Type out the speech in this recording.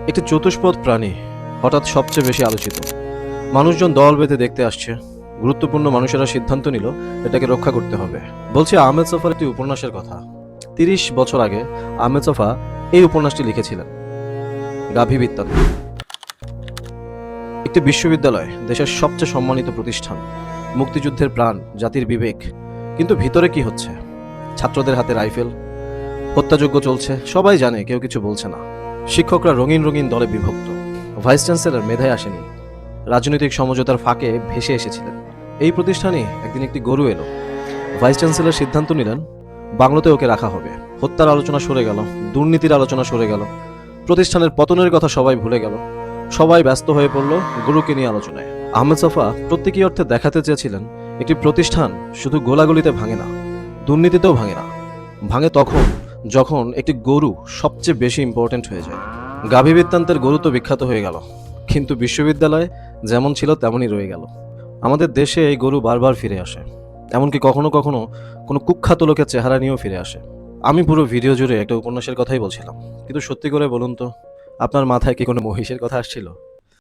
একটি চতুষ্পদ প্রাণী হঠাৎ সবচেয়ে বেশি আলোচিত। মানুষজন দল বেঁধে দেখতে আসছে। গুরুত্বপূর্ণ মানুষেরা সিদ্ধান্ত নিল এটাকে রক্ষা করতে হবে। বলছি আহমেদ ছফার একটি উপন্যাসের কথা। ৩০ বছর আগে আহমেদ ছফা এই উপন্যাসটি লিখেছিলেন, গাভী বৃত্তান্ত। একটি বিশ্ববিদ্যালয়, দেশের সবচেয়ে সম্মানিত প্রতিষ্ঠান, মুক্তিযুদ্ধের প্রাণ, জাতির বিবেক, কিন্তু ভিতরে কি হচ্ছে? ছাত্রদের হাতে রাইফেল, হত্যাযজ্ঞ চলছে, সবাই জানে, কেউ কিছু বলছে না। শিক্ষকরা রঙিন রঙিন দলে বিভক্ত। ভাইস চ্যান্সেলর মেধায় আসেনি, রাজনৈতিক সমঝোতার ফাঁকে ভেসে এসেছিলেন। এই প্রতিষ্ঠানে একদিন একটি গরু এলো। ভাইস চ্যান্সেলর সিদ্ধান্ত নিলেন বাংলোতে ওকে রাখা হবে। হত্যার আলোচনা সরে গেল, দুর্নীতির আলোচনা সরে গেল, প্রতিষ্ঠানের পতনের কথা সবাই ভুলে গেল। সবাই ব্যস্ত হয়ে পড়ল গরুকে নিয়ে আলোচনায়। আহমেদ ছফা প্রত্যেকই অর্থে দেখাতে চেয়েছিলেন একটি প্রতিষ্ঠান শুধু গোলাগুলিতে ভাঙে না, দুর্নীতিতেও ভাঙে না। ভাঙে তখন যখন একটি গরু সবচেয়ে বেশি ইম্পর্টেন্ট হয়ে যায়। গাভী বৃত্তান্তের গরু তো বিখ্যাত হয়ে গেল, কিন্তু বিশ্ববিদ্যালয় যেমন ছিল তেমনই রয়ে গেল। আমাদের দেশে এই গরু বারবার ফিরে আসে, এমনকি কখনো কখনো কোনো কুখ্যাত লোকের চেহারা নিয়েও ফিরে আসে। আমি পুরো ভিডিও জুড়ে একটা উপন্যাসের কথাই বলছিলাম, কিন্তু সত্যি করে বলুন তো, আপনার মাথায় কি কোনো মহিষের কথা আসছিল?